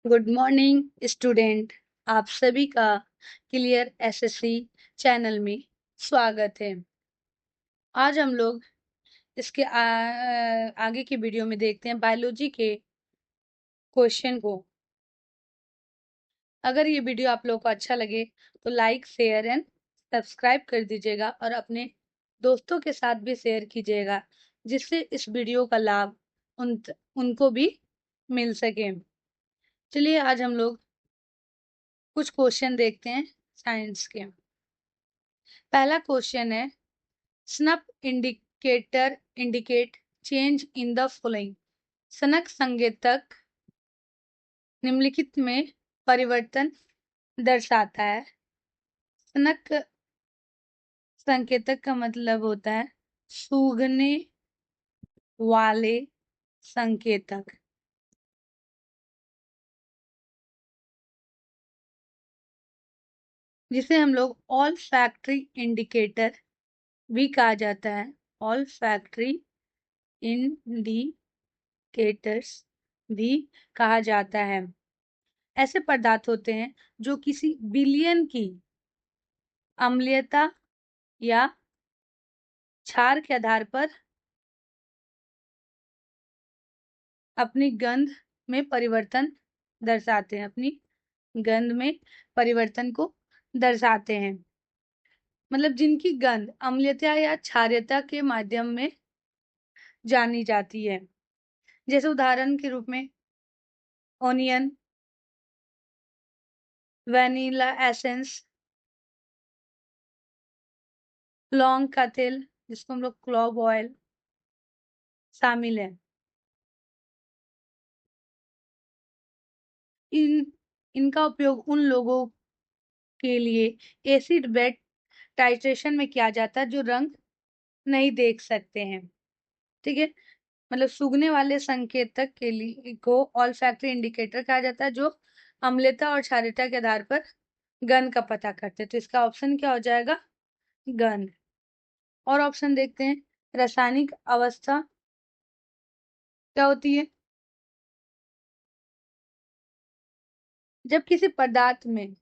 Good morning student. आप सभी का क्लियर एसएससी चैनल में स्वागत है। आज हम लोग इसके आगे की वीडियो में देखते हैं बायोलॉजी के क्वेश्चन को। अगर ये वीडियो आप लोग को अच्छा लगे तो लाइक शेयर एंड सब्सक्राइब कर दीजिएगा और अपने दोस्तों के साथ भी शेयर कीजिएगा, जिससे इस वीडियो का लाभ उनको भी मिल सके। चलिए आज हम लोग कुछ क्वेश्चन देखते हैं साइंस के। पहला क्वेश्चन है, snap indicator indicate change in the following. सनक संकेतक निम्नलिखित में परिवर्तन दर्शाता है। सनक संकेतक का मतलब होता है सूंघने वाले संकेतक। जिसे हम लोग ऑल फैक्ट्री इंडिकेटर भी कहा जाता है। ऑल फैक्ट्री इंडिकेटर्स भी कहा जाता है। ऐसे पदार्थ होते हैं जो किसी विलयन की अम्लीयता या क्षार के आधार पर अपनी गंध में परिवर्तन दर्शाते हैं। अपनी गंध में परिवर्तन को दर्शाते हैं, मतलब जिनकी गंध अम्लीयता या क्षारीयता के माध्यम में जानी जाती है। जैसे उदाहरण के रूप में ओनियन, वैनिला एसेंस, लौंग का तेल जिसको हम लोग क्लोव ऑयल शामिल है। इनका उपयोग उन लोगों के लिए एसिड बेड टाइट्रेशन में किया जाता है जो रंग नहीं देख सकते हैं। ठीक है, मतलब सूंघने वाले संकेतक के लिए को ऑल्फैक्टरी इंडिकेटर कहा जाता है, जो अम्लता और क्षारीयता के आधार पर गंध का पता करते हैं। तो इसका ऑप्शन क्या हो जाएगा? गंध। और ऑप्शन देखते हैं, रासायनिक अवस्था क्या होती है? जब किसी पदार्थ में,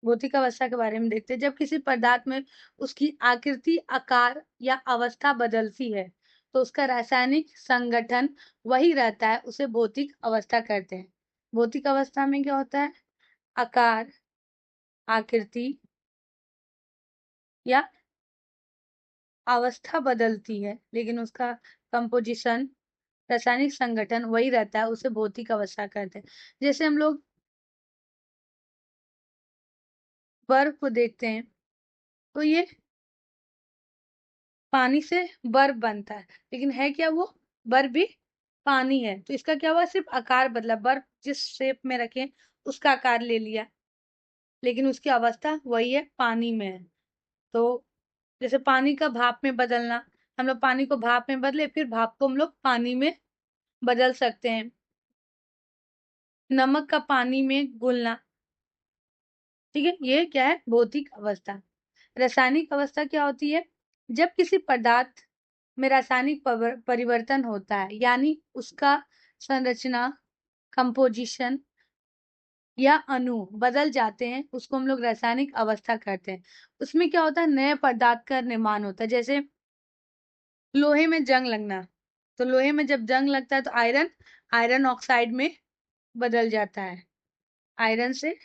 भौतिक अवस्था के बारे में देखते हैं, जब किसी पदार्थ में उसकी आकृति, आकार या अवस्था बदलती है तो उसका रासायनिक संगठन वही रहता है, उसे भौतिक अवस्था कहते हैं। भौतिक अवस्था में क्या होता है? आकार, आकृति या अवस्था बदलती है, लेकिन उसका कंपोजिशन, रासायनिक संगठन वही रहता है, उसे भौतिक अवस्था कहते हैं। जैसे हम लोग बर्फ को देखते हैं तो ये पानी से बर्फ बनता है, लेकिन है क्या वो? बर्फ भी पानी है। तो इसका क्या हुआ? सिर्फ आकार बदला, बर्फ जिस शेप में रखे उसका आकार ले लिया, लेकिन उसकी अवस्था वही है, पानी में है। तो जैसे पानी का भाप में बदलना, हम लोग पानी को भाप में बदले, फिर भाप को हम लोग पानी में बदल सकते हैं। नमक का पानी में घुलना, ठीक है, ये क्या है? भौतिक अवस्था। रासायनिक अवस्था क्या होती है? जब किसी पदार्थ में रासायनिक परिवर्तन होता है, यानी उसका संरचना, कंपोजिशन या अणु बदल जाते हैं, उसको हम लोग रासायनिक अवस्था कहते हैं। उसमें क्या होता है? नए पदार्थ का निर्माण होता है। जैसे लोहे में जंग लगना, तो लोहे में जब जंग लगता है तो आयरन आयरन ऑक्साइड में बदल जाता है। आयरन से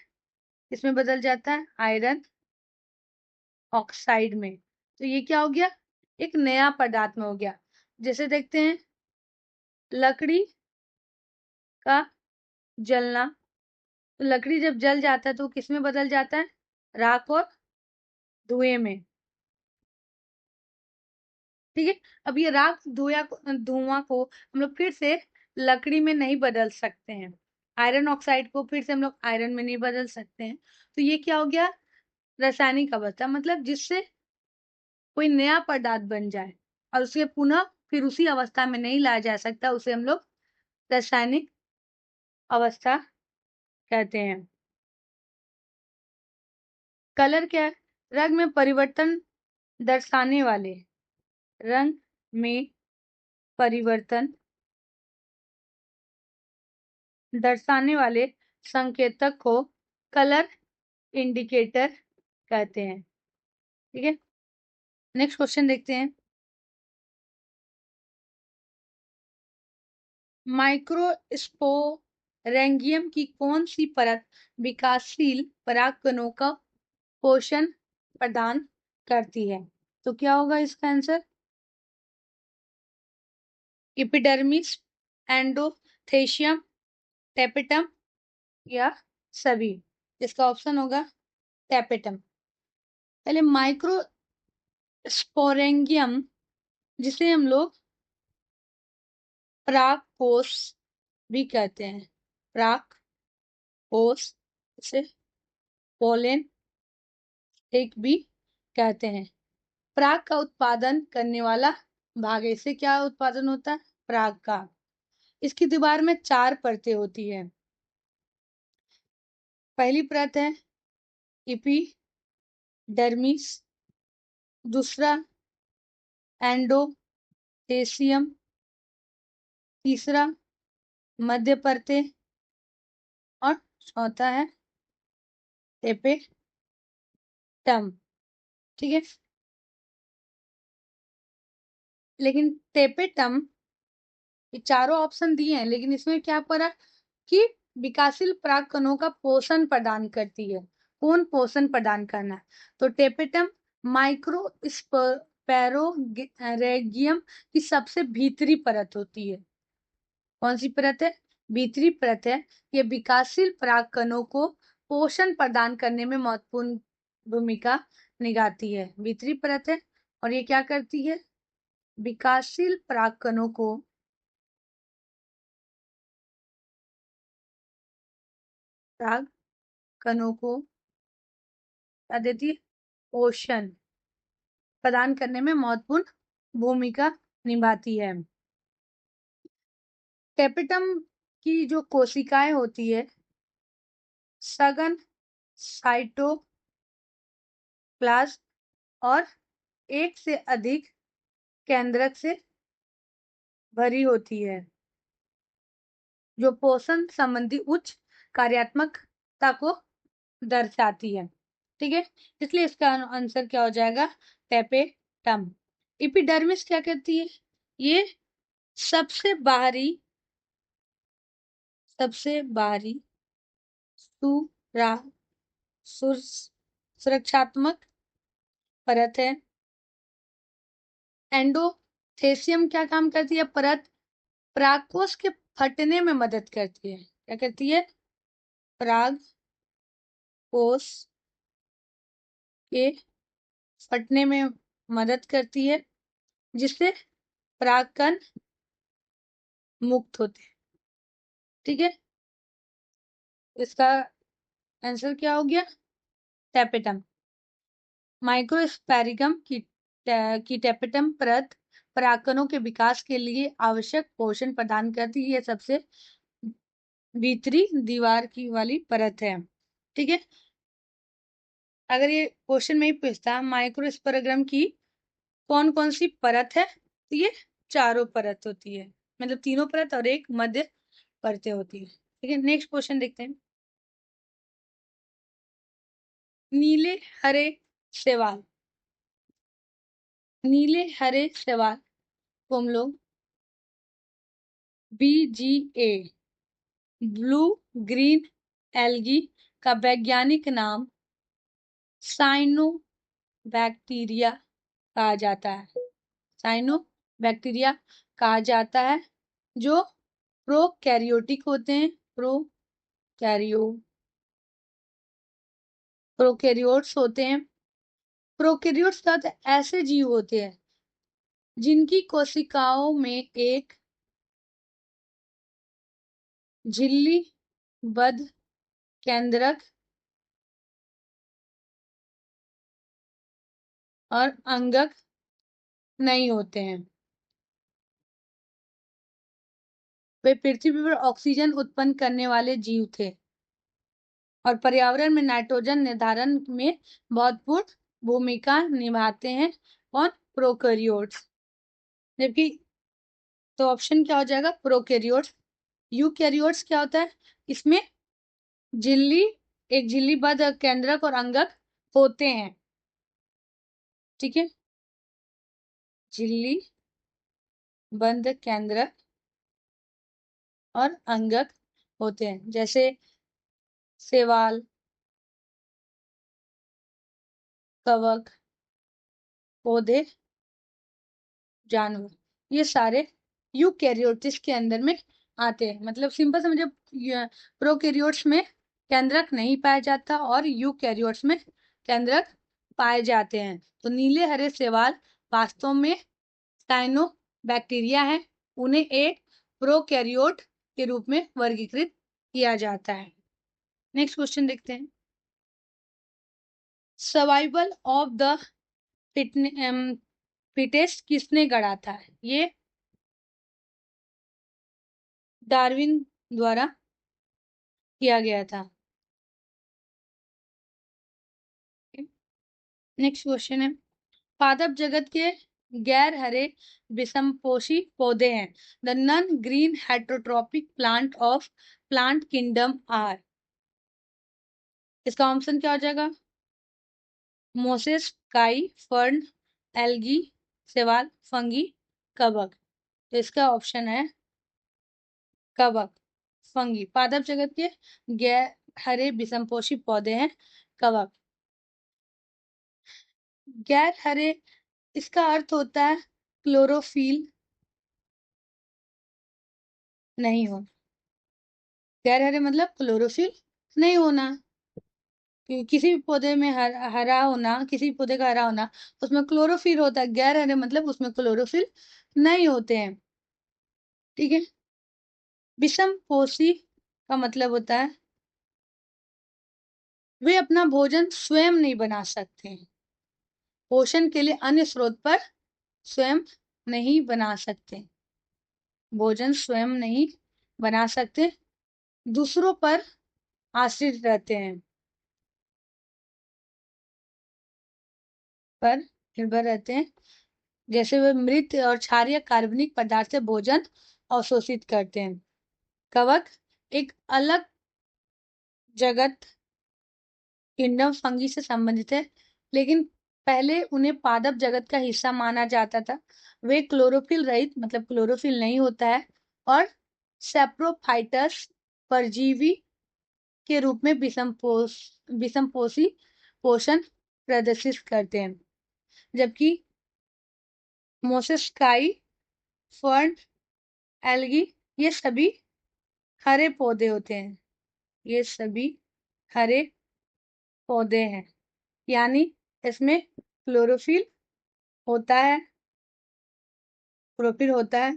इसमें बदल जाता है, आयरन ऑक्साइड में। तो ये क्या हो गया? एक नया पदार्थ में हो गया। जैसे देखते हैं लकड़ी का जलना, तो लकड़ी जब जल जाता है तो किस में बदल जाता है? राख और धुएं में। ठीक है, अब ये राख धुआं को हम लोग फिर से लकड़ी में नहीं बदल सकते हैं। आयरन ऑक्साइड को फिर से हम लोग आयरन में नहीं बदल सकते हैं। तो ये क्या हो गया? रासायनिक अवस्था, मतलब जिससे कोई नया पदार्थ बन जाए और उसे पुनः फिर उसी अवस्था में नहीं लाया जा सकता, उसे हम लोग रासायनिक अवस्था कहते हैं। कलर क्या है? रंग में परिवर्तन दर्शाने वाले, रंग में परिवर्तन दर्शाने वाले संकेतक को कलर इंडिकेटर कहते हैं। ठीक है, नेक्स्ट क्वेश्चन देखते हैं। माइक्रोस्पोरेंगियम की कौन सी परत विकासशील परागकणों का पोषण प्रदान करती है? तो क्या होगा इसका आंसर? एपिडर्मिस, एंडोथेशियम, टेपेटम या सभी? इसका ऑप्शन होगा टेपेटम। पहले माइक्रोस्पोरेंगियम, जिसे हम लोग परागकोश भी कहते हैं, परागकोश, इसे पोलन एक भी कहते हैं, पराग का उत्पादन करने वाला भाग है। इससे क्या उत्पादन होता है? पराग का। इसकी दीवार में 4 परतें होती है। पहली परत है एपिडर्मिस, दूसरा एंडोथेसियम, तीसरा मध्य परतें और चौथा है टेपेटम। ठीक है, लेकिन टेपेटम, ये चारों ऑप्शन दिए हैं, लेकिन इसमें क्या पड़ा कि विकासशील परागकणों का पोषण प्रदान करती है। कौन पोषण प्रदान करना है? तो टेपेटम माइक्रोस्पोरेंगियम की सबसे भीतरी परत होती है। कौन सी परत है? भीतरी परत है। ये विकासशील परागकणों को पोषण प्रदान करने में महत्वपूर्ण भूमिका निभाती है। भीतरी परत है और ये क्या करती है? विकासशील परागकणों को परागकणों को क्या देती है? पोषण प्रदान करने में महत्वपूर्ण भूमिका निभाती है। टेपेटम की जो कोशिकाएं होती है, सघन साइटोप्लाज्म और एक से अधिक केंद्रक से भरी होती है, जो पोषण संबंधी उच्च कार्यात्मकता को दर्शाती है। ठीक है, इसलिए इसका आंसर क्या हो जाएगा? टेपेटम। एपिडर्मिस क्या कहती है? ये सबसे बाहरी सुरक्षात्मक परत है। एंडोथेसियम क्या काम करती है? परत परागकोश के फटने में मदद करती है। क्या करती है? परागकोश के फटने में मदद करती है, जिससे परागकण मुक्त होते हैं। ठीक है, इसका आंसर क्या हो गया? टेपेटम। माइक्रोस्पोरेंगियम की टेपेटम परत परागकणों के विकास के लिए आवश्यक पोषण प्रदान करती है। सबसे भीतरी दीवार की वाली परत है। ठीक है, अगर ये क्वेश्चन में ही पूछता माइक्रोस्पोरेंगियम की कौन कौन सी परत है, तो ये चारों परत होती है, मतलब तीनों परत और एक मध्य परतें होती है। ठीक है, नेक्स्ट क्वेश्चन देखते हैं। नीले हरे शैवाल, नीले हरे शैवाल को हम लोग BGA, ब्लू ग्रीन एल्गी का वैज्ञानिक नाम साइनोबैक्टीरिया कहा जाता है। साइनोबैक्टीरिया कहा जाता है, जो प्रोकैरियोटिक होते हैं। प्रोकैरियोट्स होते हैं। प्रोकैरियोट्स का ऐसे जीव होते हैं जिनकी कोशिकाओं में एक झिल्लीबद्ध केंद्रक और अंगक नहीं होते हैं। वे पृथ्वी पर ऑक्सीजन उत्पन्न करने वाले जीव थे और पर्यावरण में नाइट्रोजन निर्धारण में महत्वपूर्ण भूमिका निभाते हैं। और प्रोकैरियोट्स, जबकि तो ऑप्शन क्या हो जाएगा? प्रोकैरियोट्स। यूकैरियोट्स क्या होता है, इसमें झिल्ली, एक झिल्लीबद्ध केंद्रक और अंगक होते हैं। ठीक है, झिल्ली बंद केंद्रक और अंगक होते हैं, जैसे शैवाल, कवक, पौधे, जानवर, ये सारे यूकैरियोट्स के अंदर में आते हैं। मतलब सिंपल समझे, प्रोकैरियोट्स में केंद्रक नहीं पाया जाता और यूकैरियोट्स में केंद्रक पाए जाते हैं। तो नीले हरे शैवाल वास्तव में साइनोबैक्टीरिया है, उन्हें एक प्रोकैरियोट के रूप में वर्गीकृत किया जाता है। नेक्स्ट क्वेश्चन देखते हैं। सर्वाइवल ऑफ द फिटेस्ट किसने गढ़ा था? ये डार्विन द्वारा किया गया था। नेक्स्ट क्वेश्चन है, पादप जगत के गैर हरे विषमपोषी पौधे हैं। The non green heterotrophic plant of plant kingdom are. इसका ऑप्शन क्या हो जाएगा? मोसेस, काई, फर्न, एल्गी, शैवाल, फंगी, कवक। तो इसका ऑप्शन है कवक, फंगी। पादप जगत के गैर हरे विषमपोषी पौधे हैं कवक। गैर हरे, इसका अर्थ होता है क्लोरोफिल नहीं हो। गैर हरे मतलब क्लोरोफिल नहीं होना। किसी भी पौधे में हरा होना, किसी भी पौधे का हरा होना, उसमें क्लोरोफिल होता है। गैर हरे मतलब उसमें क्लोरोफिल नहीं होते हैं। ठीक है, विषमपोषी का मतलब होता है वे अपना भोजन स्वयं नहीं बना सकते, पोषण के लिए अन्य स्रोत पर स्वयं नहीं बना सकते, भोजन स्वयं नहीं बना सकते, दूसरों पर आश्रित रहते हैं, पर निर्भर रहते हैं। जैसे वे मृत और क्षारीय कार्बनिक पदार्थ से भोजन अवशोषित करते हैं। कवक एक अलग जगत किंगडम फंगी से संबंधित है, लेकिन पहले उन्हें पादप जगत का हिस्सा माना जाता था। वे क्लोरोफिल रहित मतलब क्लोरोफिल नहीं होता है और सेप्रोफाइटस परजीवी के रूप में विषमपोषी पोषण प्रदर्शित करते हैं। जबकि मोसेस्काई, फर्न, एल्गी, ये सभी हरे पौधे होते हैं। ये सभी हरे पौधे हैं, यानी इसमें क्लोरोफिल होता है, क्लोरोफिल होता है।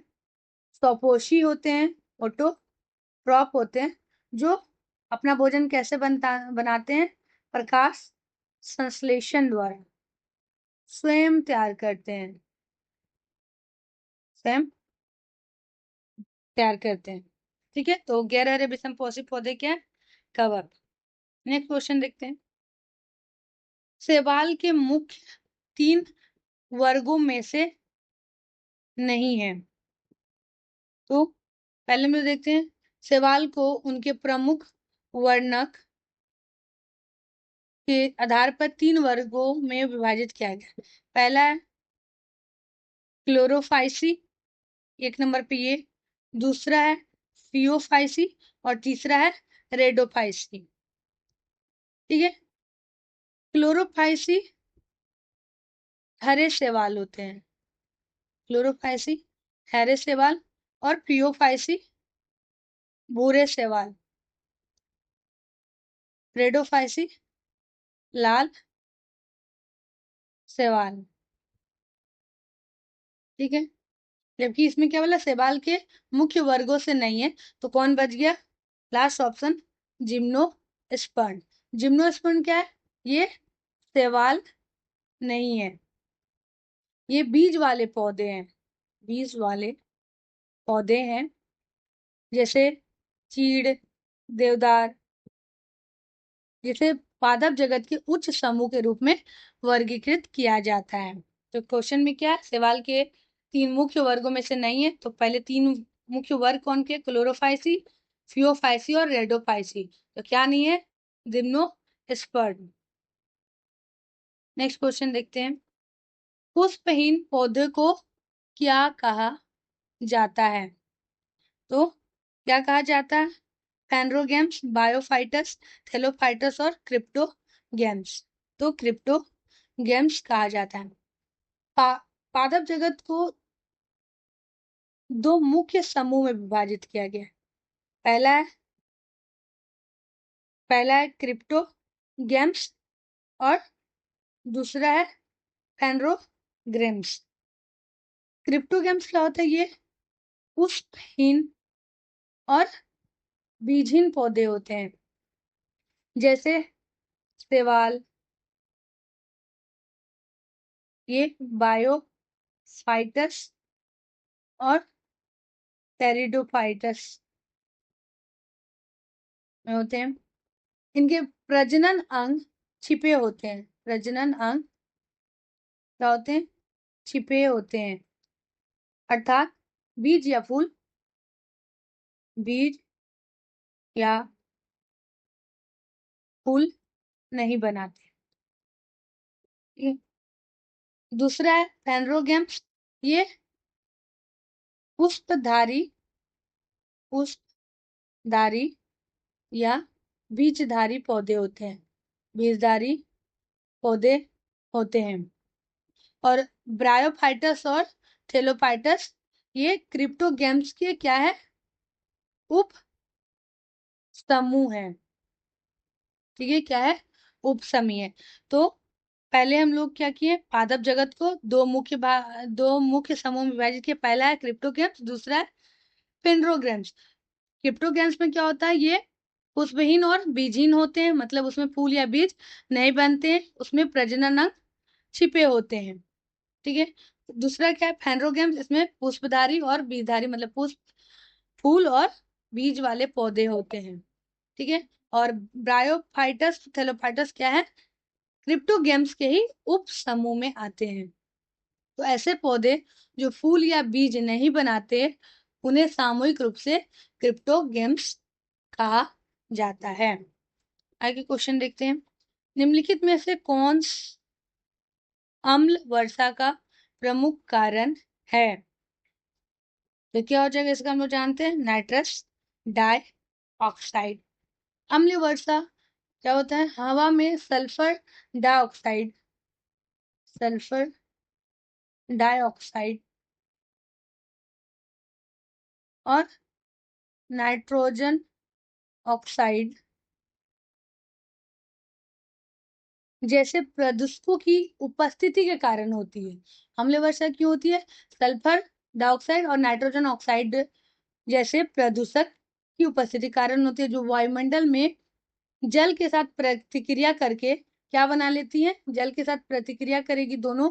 स्वपोषी होते हैं, ऑटोट्रॉप होते हैं, जो अपना भोजन कैसे बनाते हैं? प्रकाश संश्लेषण द्वारा स्वयं तैयार करते हैं, स्वयं तैयार करते हैं। ठीक है, तो गैर हरे विषमपोषी पौधे क्या है? कवक। नेक्स्ट क्वेश्चन देखते हैं। शैवाल के मुख्य 3 वर्गों में से नहीं है। तो पहले में देखते हैं, शैवाल को उनके प्रमुख वर्णक के आधार पर 3 वर्गों में विभाजित किया गया। पहला है क्लोरोफाइसी, 1 नंबर पे ये। दूसरा है फियोफाइसी और तीसरा है रेडोफाइसी। ठीक है, क्लोरोफाइसी हरे शैवाल होते हैं, क्लोरोफाइसी हरे शैवाल, और फियोफाइसी भूरे शैवाल, रेडोफाइसी लाल शैवाल। ठीक है, जबकि इसमें क्या बोला, शैवाल के मुख्य वर्गों से नहीं है, तो कौन बच गया? Last option, gymnosperm. जिम्नोस्पर्म क्या है? ये शैवाल नहीं है, ये बीज वाले पौधे हैं, बीज वाले पौधे हैं, जैसे चीड़, देवदार, जिसे पादप जगत के उच्च समूह के रूप में वर्गीकृत किया जाता है। तो क्वेश्चन में क्या है, शैवाल के 3 मुख्य वर्गों में से नहीं है, तो पहले 3 मुख्य वर्ग कौन के? क्लोरोफाइसी, फियोफाइसी और रेडोफाइसी। तो क्या नहीं है? जिम्नोस्पर्म। नेक्स्ट क्वेश्चन देखते हैं। पुष्पहीन पौधे को क्या कहा जाता है? तो क्या कहा जाता है? पैनरोगेम्स, बायोफाइटस, थेलोफाइटस और क्रिप्टोगेम्स। तो क्रिप्टोगेम्स कहा जाता है। पादप जगत को दो मुख्य समूह में विभाजित किया गया है। पहला है क्रिप्टोगेम्स और दूसरा है पैनरोग्रेम्स। क्रिप्टोगेम्स क्या होता है? ये पुष्पहीन और बीजहीन पौधे होते हैं, जैसे शैवाल, ये बायोफाइटस और टेरिडोफाइटस में होते हैं। इनके प्रजनन अंग छिपे होते हैं। प्रजनन अंग क्या होते हैं? छिपे होते हैं, अर्थात बीज या फूल, बीज या फूल नहीं बनाते। दूसरा है पैनरोगेम्स। ये पुष्पधारी पुष्पधारी या बीजधारी पौधे होते हैं। बीजधारी पौधे होते हैं। और ब्रायोफाइटस और थेलोफाइटस ये क्रिप्टोगेम्स के क्या है? उप समूह है। ठीक है, क्या है? उप समूह है। तो पहले हम लोग क्या किए? पादप जगत को दो मुख्य समूह में विभाजित किया। पहला है क्रिप्टोगेम्स, दूसरा है पेंड्रोग्राम्स। क्रिप्टोगेम्स में क्या होता है? ये पुष्पहीन और बीजहीन होते हैं, मतलब उसमें फूल या बीज नहीं बनते हैं, उसमें प्रजनन अंग छिपे होते हैं। ठीक है। दूसरा क्या है? फेनरोगेम्स, इसमें पुष्पधारी और बीजधारी, मतलब पुष्प, फूल और बीज वाले पौधे होते हैं। ठीक है। और ब्रायोफाइटस, थैलोफाइटस क्या है? क्रिप्टोगेम्स के ही उप समूह में आते हैं। तो ऐसे पौधे जो फूल या बीज नहीं बनाते, उन्हें सामूहिक रूप से क्रिप्टोगेम्स कहा जाता है। आगे क्वेश्चन देखते हैं। निम्नलिखित में से कौन अम्ल वर्षा का प्रमुख कारण है? तो क्या हो जाएगा इसका? हम लोग जानते हैं, नाइट्रस डाई ऑक्साइड। अम्ल वर्षा क्या होता है? हवा में सल्फर डाइऑक्साइड, सल्फर डाइऑक्साइड और नाइट्रोजन ऑक्साइड जैसे प्रदूषकों की उपस्थिति के कारण होती है। अम्ल वर्षा क्यों होती है? सल्फर डाइऑक्साइड और नाइट्रोजन ऑक्साइड जैसे प्रदूषक की उपस्थिति कारण होती है, जो वायुमंडल में जल के साथ प्रतिक्रिया करके क्या बना लेती है? जल के साथ प्रतिक्रिया करेगी दोनों,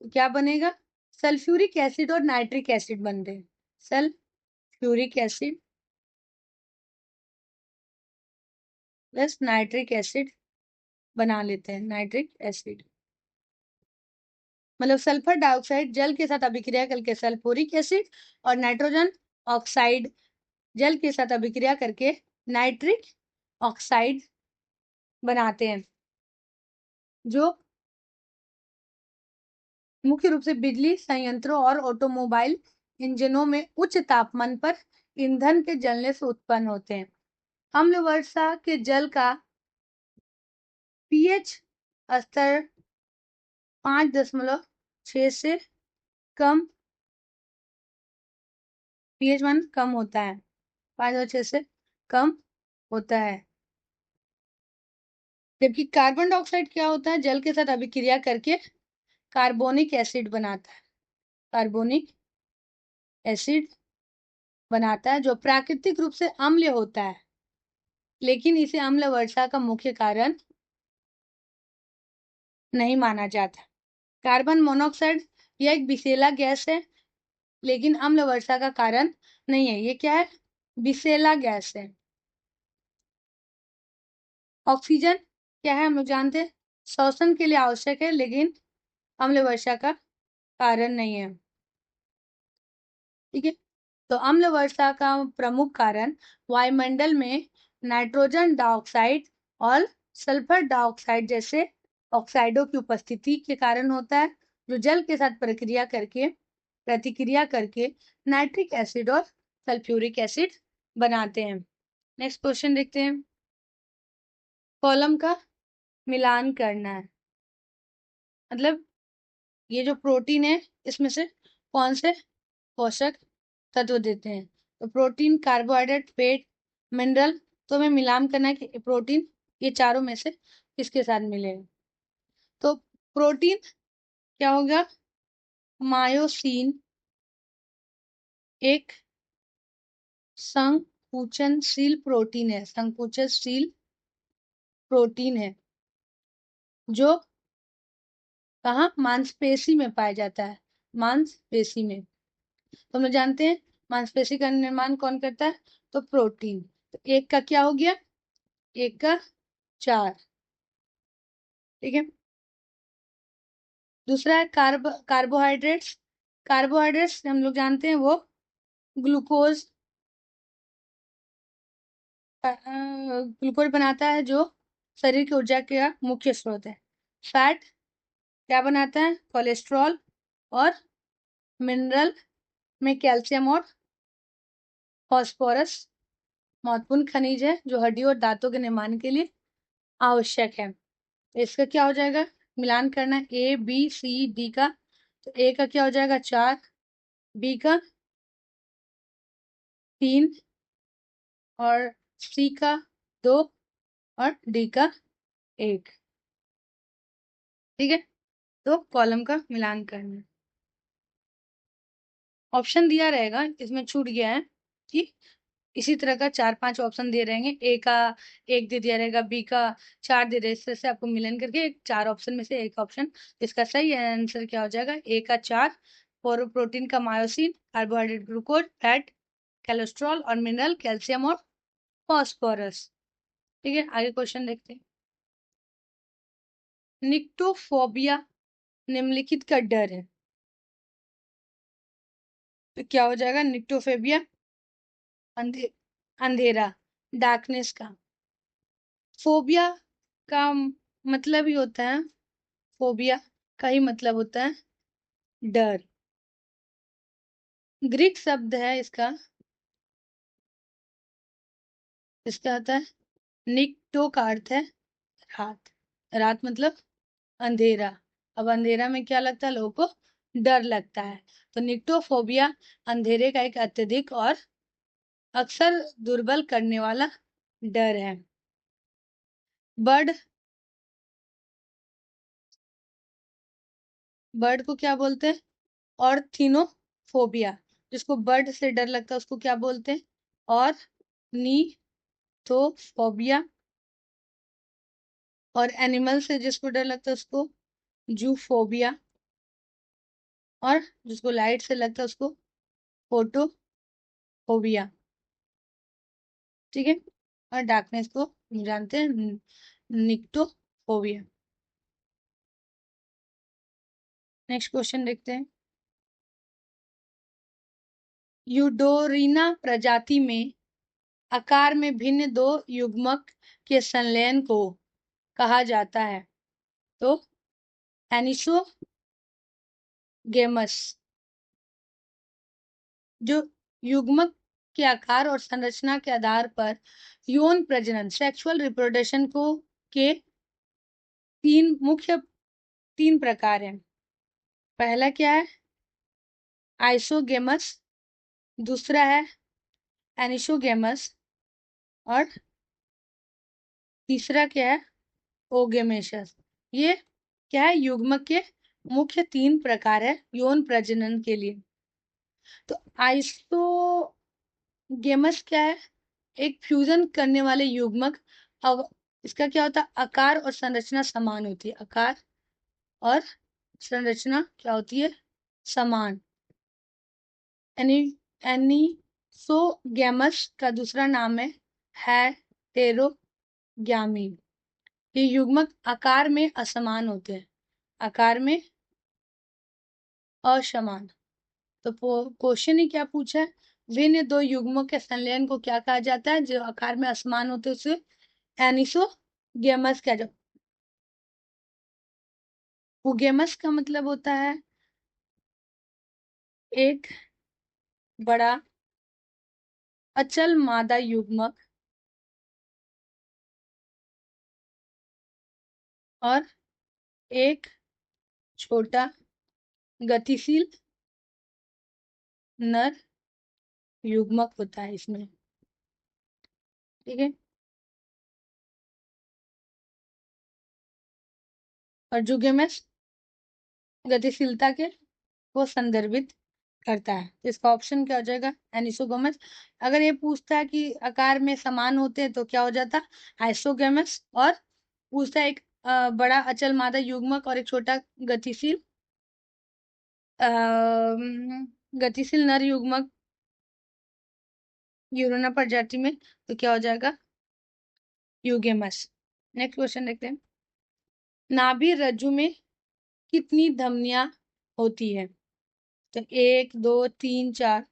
तो क्या बनेगा? सल्फ्यूरिक एसिड और नाइट्रिक एसिड बनते हैं। Sulphuric acid plus nitric acid बना लेते हैं। नाइट्रिक एसिड मतलब सल्फर डाइऑक्साइड जल के साथ अभिक्रिया करके सल्फ्यूरिक एसिड और नाइट्रोजन ऑक्साइड जल के साथ अभिक्रिया करके नाइट्रिक ऑक्साइड बनाते हैं, जो मुख्य रूप से बिजली संयंत्रों और ऑटोमोबाइल इंजनों में उच्च तापमान पर ईंधन के जलने से उत्पन्न होते हैं। अम्ल वर्षा के जल का पीएच स्तर 5.6 से कम, पीएच मान कम होता है, 5.6 से कम होता है। जबकि कार्बन डाइऑक्साइड क्या होता है? जल के साथ अभिक्रिया करके कार्बोनिक एसिड बनाता है। कार्बोनिक एसिड बनाता है, जो प्राकृतिक रूप से अम्ल होता है, लेकिन इसे अम्ल वर्षा का मुख्य कारण नहीं माना जाता। कार्बन मोनोऑक्साइड यह एक विषैला गैस है, लेकिन अम्ल वर्षा का कारण नहीं है। ये क्या है? विषैला गैस है। ऑक्सीजन क्या है? हम लोग जानते हैं, श्वसन के लिए आवश्यक है, लेकिन अम्ल वर्षा का कारण नहीं है। ठीक है। तो अम्ल वर्षा का प्रमुख कारण वायुमंडल में नाइट्रोजन डाइऑक्साइड और सल्फर डाइऑक्साइड जैसे ऑक्साइडों की उपस्थिति के कारण होता है, जो जल के साथ प्रतिक्रिया करके नाइट्रिक एसिड और सल्फ्यूरिक एसिड बनाते हैं। नेक्स्ट क्वेश्चन देखते हैं। कॉलम का मिलान करना है, मतलब ये जो प्रोटीन है इसमें से कौन से पोषक तत्व देते हैं। तो प्रोटीन, कार्बोहाइड्रेट, फैट, मिनरल, तो हमें मिलान करना है कि प्रोटीन ये चारों में से किसके साथ मिलेगा। तो प्रोटीन क्या होगा, मायोसिन एक संकुचनशील प्रोटीन है, संकुचनशील प्रोटीन है जो कहाँ, मांसपेशी में पाया जाता है, मांसपेशी में। तो हम जानते हैं मांसपेशी का निर्माण कौन करता है, तो प्रोटीन। तो एक का क्या हो गया, एक का 4, ठीक है। दूसरा है कार्बोहाइड्रेट्स। कार्बोहाइड्रेट्स हम लोग जानते हैं वो ग्लूकोज ग्लूकोज बनाता है, जो शरीर की ऊर्जा का मुख्य स्रोत है। फैट क्या बनाता है, कोलेस्ट्रॉल। और मिनरल में कैल्शियम और फास्फोरस महत्वपूर्ण खनिज है, जो हड्डियों और दांतों के निर्माण के लिए आवश्यक है। तो इसका क्या हो जाएगा, मिलान करना है ए बी सी डी का। तो ए का क्या हो जाएगा 4, बी का 3 और सी का 2 और डी का 1, ठीक है। तो कॉलम का मिलान करना है। ऑप्शन दिया रहेगा, इसमें छूट गया है कि इसी तरह का 4-5 ऑप्शन दे रहेंगे। ए का 1 दे दिया रहेगा, बी का 4 दे रहे, इस तरह से आपको मिलन करके 4 ऑप्शन में से एक ऑप्शन, इसका सही आंसर क्या हो जाएगा, ए का 4। और प्रोटीन का myosin, carbohydrate glucose, fat cholesterol और मिनरल कैल्शियम और फॉस्फोरस, ठीक है। आगे क्वेश्चन देखते हैं। निक्टोफोबिया निम्नलिखित का डर है, तो क्या हो जाएगा, निक्टोफोबिया अंधेरा, डार्कनेस का। फोबिया का मतलब ही होता है, फोबिया का ही मतलब होता है डर। ग्रीक शब्द है इसका, इसका होता है निक्टो का अर्थ है रात, रात मतलब अंधेरा। अब अंधेरा में क्या लगता है, लोगों को डर लगता है। तो निक्टोफोबिया अंधेरे का एक अत्यधिक और अक्सर दुर्बल करने वाला डर है। बर्ड, बर्ड को क्या बोलते हैं, ऑर्थिनोफोबिया। जिसको बर्ड से डर लगता है उसको क्या बोलते हैं, और नीथोफोबिया। और एनिमल से जिसको डर लगता है उसको जूफोबिया। और जिसको लाइट से लगता है उसको फोटोफोबिया, ठीक है। और डार्कनेस को जानते हैं निक्टोफोबिया। नेक्स्ट क्वेश्चन देखते हैं। यूडोरिना प्रजाति में आकार में भिन्न 2 युग्मक के संलयन को कहा जाता है। तो एनिसोगेमस, जो युग्मक के आकार और संरचना के आधार पर यौन प्रजनन, सेक्सुअल रिप्रोडक्शन को के 3 प्रकार हैं। पहला क्या है, आइसोगेमस। दूसरा है एनिसोगेमस। और तीसरा क्या है, ओगेमेशस। ये क्या है, युग्मक के मुख्य 3 प्रकार है यौन प्रजनन के लिए। तो आइसोगेमस क्या है, एक फ्यूजन करने वाले युग्मक। अब इसका क्या होता है, आकार और संरचना समान होती है, आकार और संरचना क्या होती है, समान। एनी एनिसोगेमस का दूसरा नाम है हेटेरोग्यामी। ये युग्मक आकार में असमान होते हैं, आकार में असमान। तो क्वेश्चन ही क्या पूछा है, भिन्न दो युग्मों के संलयन को क्या कहा जाता है? जो आकार में असमान होते हैं उसे एनिसोगेमस कहा जाता है। उगेमस का मतलब होता है एक बड़ा अचल मादा युग्मक और एक छोटा गतिशील नर युग्मक होता है इसमें। ठीक है। और जुगेमस गतिशीलता के को संदर्भित करता है। इसका ऑप्शन क्या हो जाएगा? एनिसोगोमस। अगर ये पूछता है कि आकार में समान होते हैं तो क्या हो जाता? आइसोगेमस। और पूछता है एक बड़ा अचल मादा युग्मक और एक छोटा गतिशील गतिशील नर युग्मक यूरोना प्रजाति में, तो क्या हो जाएगा? यूगेमस। नेक्स्ट क्वेश्चन देखते हैं। नाभि रज्जु में कितनी धमनियां होती है? तो 1 2 3 4,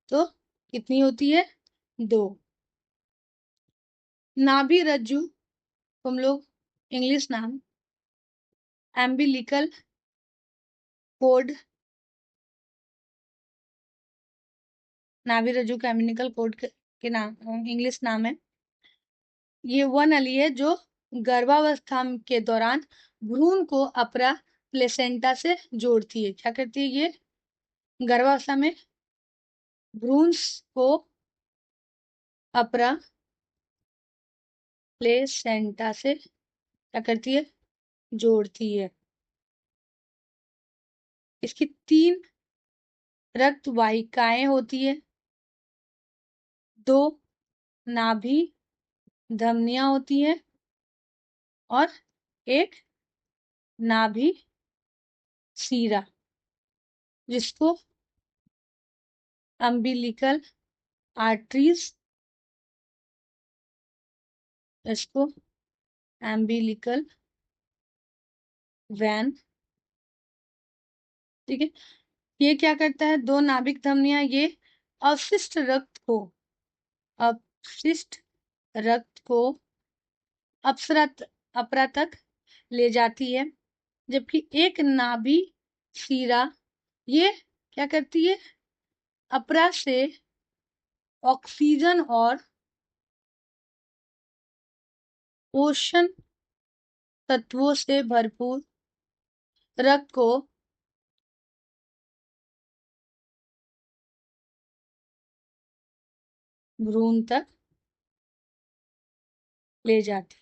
तो कितनी होती है? 2। नाभि रज्जु को हम लोग इंग्लिश नाम एम्बिलिकल कोड, नाभि रज्जु का एम्बिलिकल कोड के नाम इंग्लिश नाम है। ये वह नली है जो गर्भावस्था के दौरान भ्रूण को अपरा प्लेसेंटा से जोड़ती है। क्या करती है ये? गर्भावस्था में भ्रूण को अपरा प्लेसेंटा से क्या करती है? जोड़ती है। इसकी 3 रक्त वाहिकाएं होती है, 2 नाभि धमनियां होती है और एक नाभि सीरा, जिसको अम्बिलिकल आर्टरीज, इसको एम्बिलिकल वैन। ठीक है। ये क्या करता है? 2 नाभिक धमनियां ये अवशिष्ट रक्त को अपशिष्ट रक्त को अपसरा अपरा तक ले जाती है, जबकि एक नाभि सीरा ये क्या करती है? अपरा से ऑक्सीजन और पोषण तत्वों से भरपूर रक्त को भ्रूण तक ले जाती है।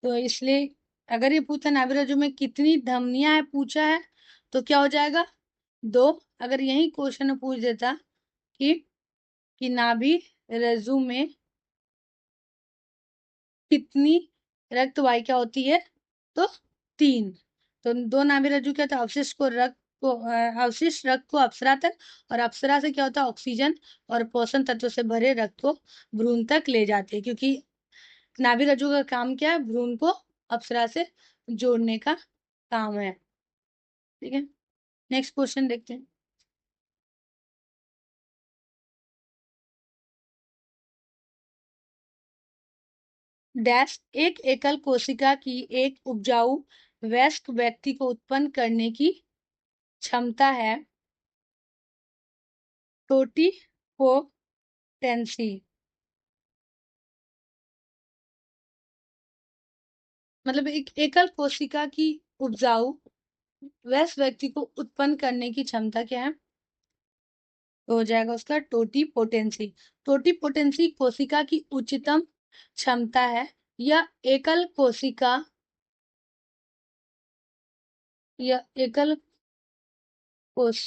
तो इसलिए अगर ये पूछा नाभि रज्जु में कितनी धमनियां है पूछा है, तो क्या हो जाएगा? 2। अगर यही क्वेश्चन पूछ देता कि नाभि रज्जु में कितनी रक्त वाहिका होती है, तो 3। तो 2 नाभि रज्जु क्या होता है? अवशिष्ट रक्त को अप्सरा तक, और अप्सरा से क्या होता है? ऑक्सीजन और पोषण तत्व से भरे रक्त को भ्रूण तक ले जाती है, क्योंकि नाभि रज्जु का काम क्या है? भ्रूण को अप्सरा से जोड़ने का काम है। ठीक है। नेक्स्ट क्वेश्चन देखते हैं। डैश एक एकल कोशिका की एक उपजाऊ वयस्क व्यक्ति को उत्पन्न करने की क्षमता है टोटिपोटेंसी। मतलब एक एकल कोशिका की उपजाऊ वयस्क व्यक्ति को उत्पन्न करने की क्षमता क्या है? तो हो जाएगा उसका टोटिपोटेंसी। टोटिपोटेंसी कोशिका की उच्चतम क्षमता है। यह एकल कोशिका यह एकल कोश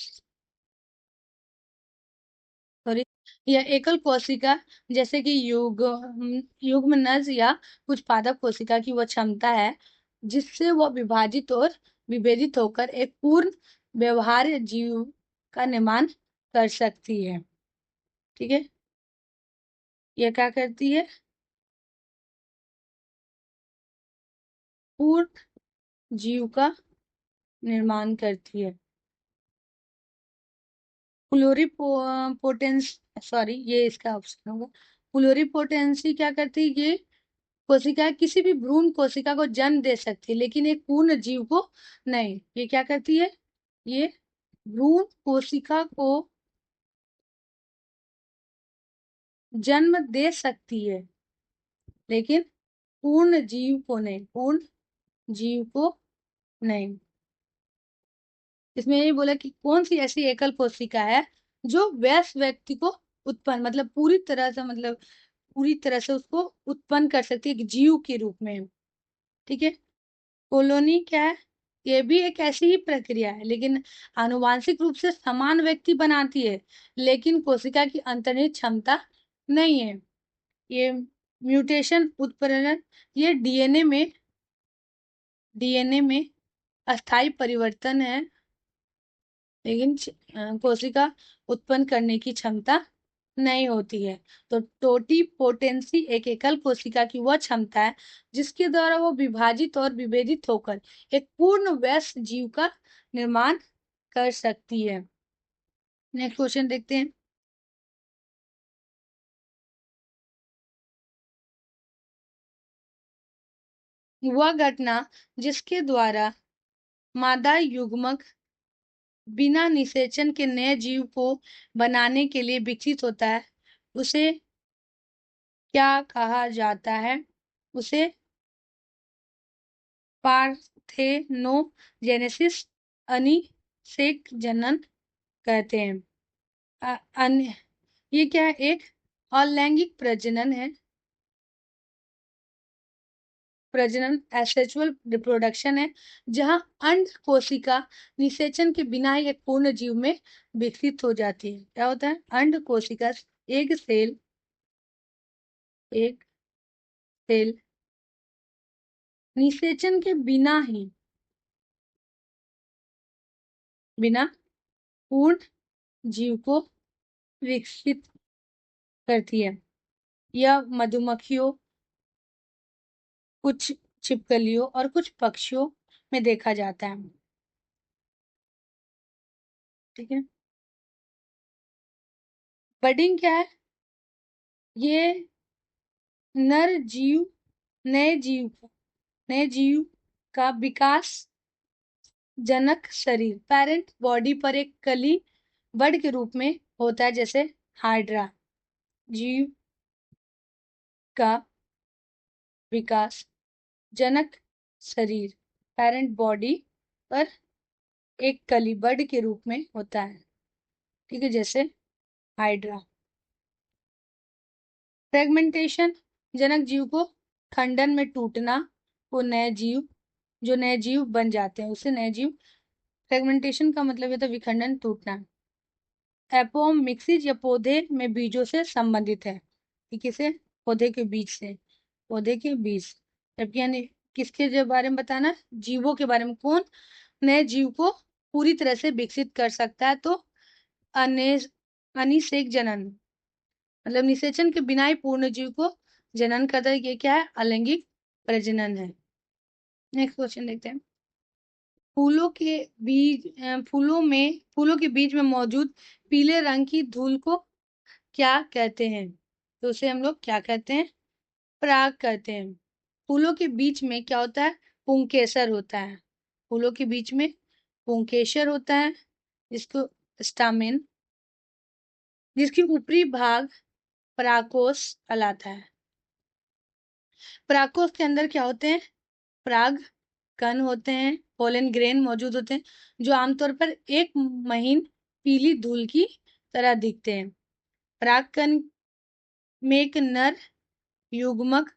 सॉरी यह एकल कोशिका जैसे कि युग्मनज या कुछ पादप कोशिका की वह क्षमता है जिससे वह विभाजित और विभेदित होकर एक पूर्ण व्यवहार्य जीव का निर्माण कर सकती है। ठीक है। यह क्या करती है? पूर्ण जीव का निर्माण करती है। प्लूरिपोटेंस सॉरी ये इसका ऑप्शन होगा। प्लूरिपोटेंसी क्या करती है? ये कोशिका किसी भी भ्रूण कोशिका को जन्म दे सकती है, लेकिन एक पूर्ण जीव को नहीं। ये क्या करती है? ये भ्रूण कोशिका को जन्म दे सकती है, लेकिन पूर्ण जीव को नहीं, पूर्ण जीव को नहीं। इसमें यही बोला कि कौन सी ऐसी एकल कोशिका है जो वयस्क व्यक्ति को उत्पन्न मतलब पूरी तरह से उसको उत्पन्न कर सकती है एक जीव के रूप में। ठीक है। कॉलोनी क्या है? ये भी एक ऐसी ही प्रक्रिया है, लेकिन आनुवांशिक रूप से समान व्यक्ति बनाती है, लेकिन कोशिका की अंतर्निहित क्षमता नहीं है। ये म्यूटेशन उत्प्रेरण, ये डीएनए में अस्थायी परिवर्तन है, लेकिन कोशिका उत्पन्न करने की क्षमता नहीं होती है। तो टोटीपोटेंसी एक एकल कोशिका की वह क्षमता है जिसके द्वारा वो विभाजित और विभेदित होकर एक पूर्ण वयस्क जीव का निर्माण कर सकती है। नेक्स्ट क्वेश्चन देखते हैं। वह घटना जिसके द्वारा मादा युग्मक बिना निषेचन के नए जीव को बनाने के लिए विकसित होता है, उसे क्या कहा जाता है? उसे पार्थेनोजेनेसिस अनिषेक जनन कहते हैं। अन्य ये क्या है? एक अलैंगिक प्रजनन है। प्रजनन एसेक्सुअल रिप्रोडक्शन है, जहां अंड कोशिका निषेचन के बिना ही एक पूर्ण जीव में विकसित हो जाती है। क्या होता है? अंड कोशिका एक सेल निषेचन के बिना पूर्ण जीव को विकसित करती है। यह मधुमक्खियों, कुछ छिपकलियों और कुछ पक्षियों में देखा जाता है। ठीक है। बडिंग क्या है? ये नर जीव नए जीव का विकास जनक शरीर पेरेंट बॉडी पर एक कली बड के रूप में होता है, जैसे हाइड्रा। जीव का विकास जनक शरीर पेरेंट बॉडी पर एक कली बड के रूप में होता है। ठीक है, जैसे हाइड्रा। फ्रेगमेंटेशन जनक जीव को खंडन में टूटना को जो नए जीव बन जाते हैं उसे नए जीव। फ्रेगमेंटेशन का मतलब है तो विखंडन, टूटना। एपोमिक्सिस या पौधे में बीजों से संबंधित है। किसे? पौधे के बीज से, पौधे के बीज। जबकि यानी किसके जो बारे में बताना? जीवों के बारे में। कौन नए जीव को पूरी तरह से विकसित कर सकता है? तो अनिषेक जनन मतलब निषेचन के बिना ही पूर्ण जीव को जनन करता है। ये क्या है? अलैंगिक प्रजनन है। नेक्स्ट क्वेश्चन देखते हैं। फूलों के बीज में मौजूद पीले रंग की धूल को क्या कहते हैं? तो उसे हम लोग क्या कहते हैं? पराग कहते हैं। फूलों के बीच में क्या होता है? पुंकेसर होता है। फूलों के बीच में पुंकेसर होता है, जिसको स्टामेन, जिसकी ऊपरी भाग परागकोश कहलाता है। परागकोश के अंदर क्या होते हैं? पराग कण होते हैं, पोलन ग्रेन मौजूद होते हैं, जो आमतौर पर एक महीन पीली धूल की तरह दिखते हैं। परागकण में एक नर युग्मक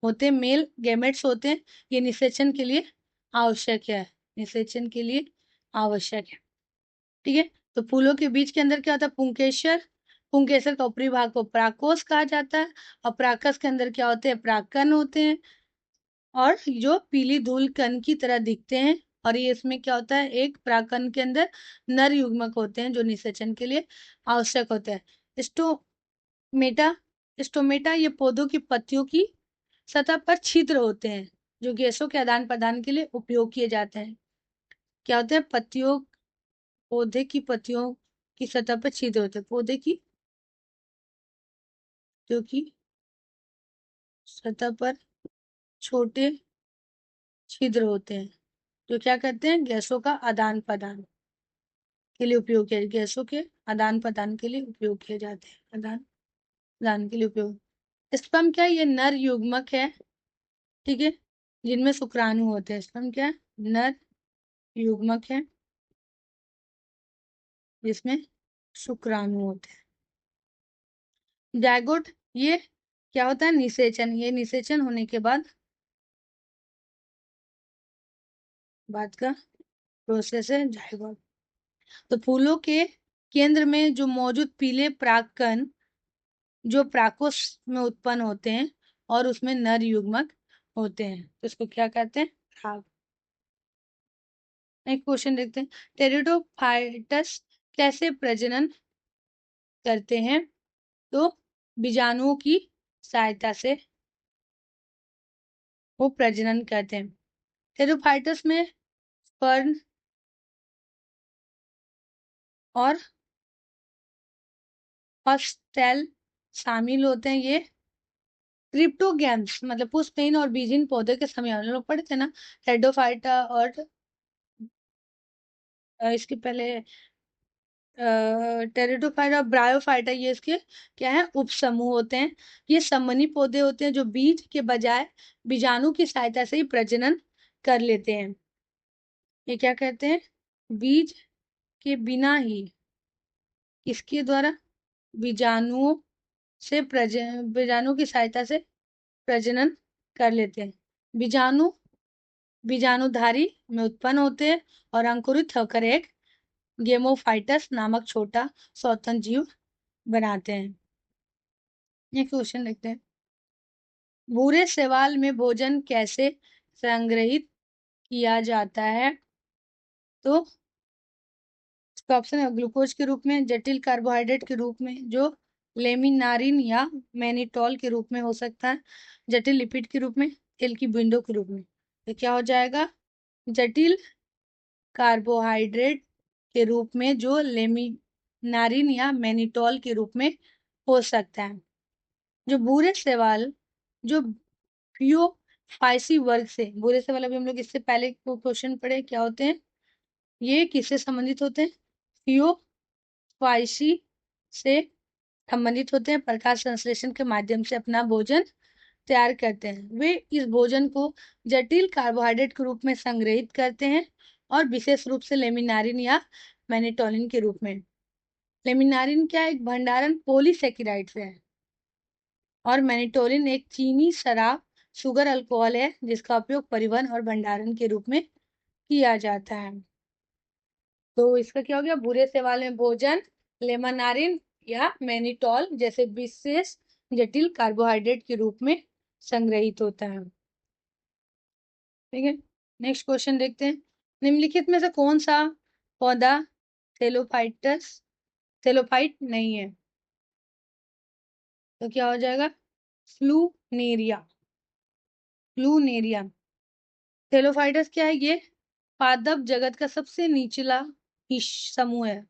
होते हैं, मेल गैमेट्स होते हैं। ये निषेचन के लिए आवश्यक है, निषेचन के लिए आवश्यक है। ठीक है। तो फूलों के बीज के अंदर क्या होता है? पुंकेसर। पुंकेसर का ऊपरी भाग को परागकोश कहा जाता है, और परागकोश के अंदर क्या होते हैं? परागकण होते हैं, और जो पीली धूल कण की तरह दिखते हैं। और ये इसमें क्या होता है? एक परागकण के अंदर नर युग्मक होते हैं जो निषेचन के लिए आवश्यक होते हैं। स्टोमेटा स्टोमेटा ये पौधों की पत्तियों की सतह पर छिद्र होते हैं, जो गैसों के आदान प्रदान के लिए उपयोग किए जाते हैं। क्या होते हैं? पौधे की पत्तियों की सतह पर छिद्र होते हैं, पौधे की जो कि सतह पर छोटे छिद्र होते हैं, जो क्या करते हैं, गैसों का आदान प्रदान के लिए उपयोग किया, गैसों के आदान प्रदान के लिए उपयोग किए जाते हैं, आदान प्रदान के लिए उपयोग। स्पर्म क्या है, ये नर युग्मक है, ठीक है, जिनमें शुक्राणु होते हैं। स्पर्म क्या है, नर युग्मक है जिसमें शुक्राणु होते हैं। जायगोट ये क्या होता है, निषेचन, ये निषेचन होने के बाद का प्रोसेस है जायगोट। तो फूलों के केंद्र में जो मौजूद पीले परागकण जो प्राकोष में उत्पन्न होते हैं और उसमें नर युग्मक होते हैं, तो इसको क्या कहते हैं, पराग। एक क्वेश्चन देखते हैं, टेरिडोफाइटस कैसे प्रजनन करते हैं, तो बीजाणुओं की सहायता से वो प्रजनन करते हैं। टेरिडोफाइटस में स्पर्म और हॉस्टेल शामिल होते हैं। ये क्रिप्टोगैम्स मतलब पुष्पहीन और बीजहीन पौधे के समय हम लोग पढ़े थे ना, टेरिडोफाइटा और इसके पहले टेरिडोफाइटा और ब्रायोफाइटा, ये इसके क्या है, उपसमूह होते हैं। ये समनी पौधे होते हैं जो बीज के बजाय बीजाणु की सहायता से ही प्रजनन कर लेते हैं। ये क्या कहते हैं, बीज के बिना ही इसके द्वारा बीजाणुओं से बीजाणु की सहायता से प्रजनन कर लेते हैं। बीजाणु बीजाणुधारी में उत्पन्न होते हैं और अंकुरित होकर एक गेमोफाइटस नामक छोटा स्वतंत्र जीव बनाते हैं। ये क्वेश्चन देखते हैं, भूरे शैवाल में भोजन कैसे संग्रहित किया जाता है, तो इसका ऑप्शन है ग्लूकोज के रूप में, जटिल कार्बोहाइड्रेट के रूप में जो लेमिनारिन या मैनिटोल के रूप में हो सकता है, जटिल लिपिड के रूप में, तेल की बूंदों के रूप में। तो क्या हो जाएगा, जटिल कार्बोहाइड्रेट के रूप में जो लेमिनारिन या मैनिटोल के रूप में हो सकता है। जो भूरे शैवाल जो फियोफाइसी वर्ग से, भूरे शैवाल अभी हम लोग इससे पहले को क्वेश्चन पढ़े क्या होते हैं, ये किससे संबंधित होते हैं, फियोफाइसी से संबंधित होते हैं, प्रकाश संश्लेषण के माध्यम से अपना भोजन तैयार करते हैं। वे इस भोजन को जटिल कार्बोहाइड्रेट के रूप में संग्रहित करते हैं और विशेष रूप से लेमिनारिन या मैनिटोलिन के रूप में। लेमिनारिन क्या एक भंडारण पॉलीसेकेराइड है और मैनिटोलिन एक चीनी शराब शुगर अल्कोहल है जिसका उपयोग परिवहन और भंडारण के रूप में किया जाता है। तो इसका क्या हो गया, भूरे शैवाल में भोजन लेमिनारिन या मैनिटोल जैसे विशेष जटिल कार्बोहाइड्रेट के रूप में संग्रहित होता है। ठीक है, नेक्स्ट क्वेश्चन देखते हैं, निम्नलिखित में से कौन सा पौधा थेलोफाइट नहीं है, तो क्या हो जाएगा, फ्लूनेरिया। थेलोफाइटस क्या है, ये पादप जगत का सबसे निचला समूह है,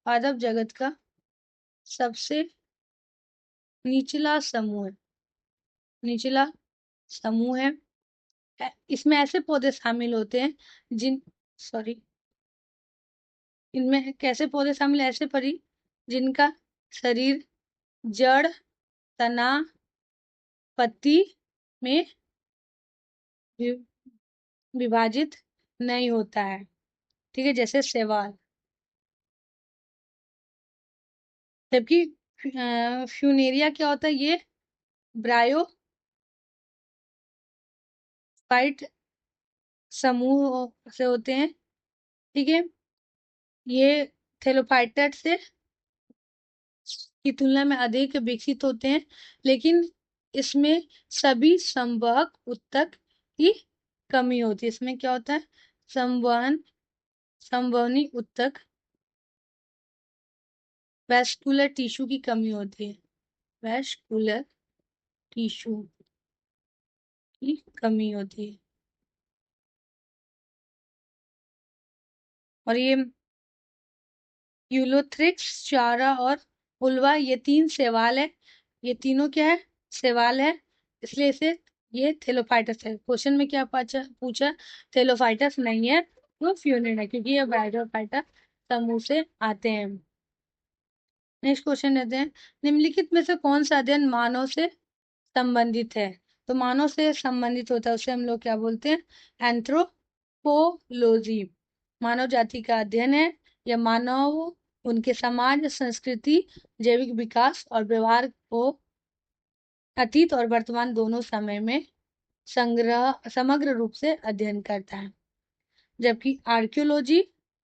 पादप जगत का सबसे निचला समूह है, निचला समूह है। इसमें ऐसे पौधे शामिल होते हैं जिन सॉरी इनमें कैसे पौधे शामिल, ऐसे परी जिनका शरीर जड़ तना पत्ती में विभाजित नहीं होता है, ठीक है, जैसे शैवाल। जबकि फ्यूनेरिया क्या होता है, ये ब्रायोफाइट समूह से होते हैं, ठीक है, ये थेलोफाइटस से की तुलना में अधिक विकसित होते हैं, लेकिन इसमें सभी संवहक ऊतक की कमी होती है। इसमें क्या होता है, संवहनी ऊतक वैस्कुलर टिश्यू की कमी होती है, वैस्कुलर टिश्यू की कमी होती है। और यूलोथ्रिक्स, चारा और उल्वा, ये 3 शैवाल है। ये तीनों क्या है? शैवाल है, इसलिए इसे ये थेलोफाइटस है। क्वेश्चन में क्या पूछा? थेलोफाइटस नहीं है, वो फ्यूनिड है, क्योंकि ये ब्रायोफाइटा समूह से आते हैं। नेक्स्ट क्वेश्चन लेते हैं, निम्नलिखित में से कौन सा अध्ययन मानव से संबंधित है? तो मानव से संबंधित होता है उसे हम लोग क्या बोलते हैं? एंथ्रोपोलॉजी। मानव जाति का अध्ययन है। यह मानव, उनके समाज, संस्कृति, जैविक विकास और व्यवहार को अतीत और वर्तमान दोनों समय में समग्र रूप से अध्ययन करता है। जबकि आर्कियोलॉजी,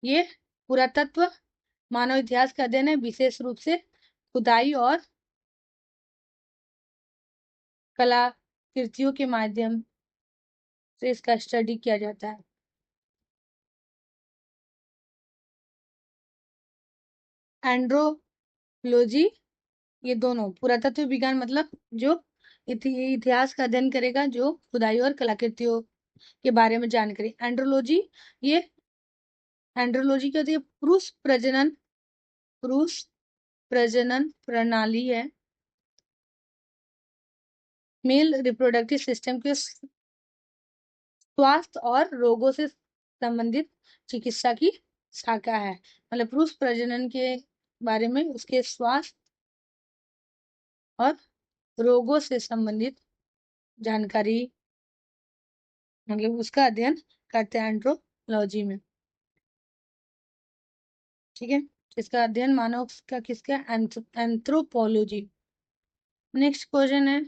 ये पुरातत्व, मानव इतिहास का अध्ययन है, विशेष रूप से खुदाई और कलाकृतियों के माध्यम से इसका स्टडी किया जाता है। एंड्रोलॉजी, ये दोनों पुरातत्व विज्ञान, मतलब जो इतिहास का अध्ययन करेगा, जो खुदाई और कलाकृतियों के बारे में जानकारी। एंड्रोलॉजी, ये एंड्रोलॉजी क्या होती है? पुरुष प्रजनन प्रणाली है, मेल रिप्रोडक्टिव सिस्टम के स्वास्थ्य और रोगों से संबंधित चिकित्सा की शाखा है। मतलब पुरुष प्रजनन के बारे में, उसके स्वास्थ्य और रोगों से संबंधित जानकारी, मतलब उसका अध्ययन करते हैं एंड्रोलॉजी में। ठीक है, इसका अध्ययन मानव का किसका? एंथ्रोपोलॉजी। नेक्स्ट क्वेश्चन है,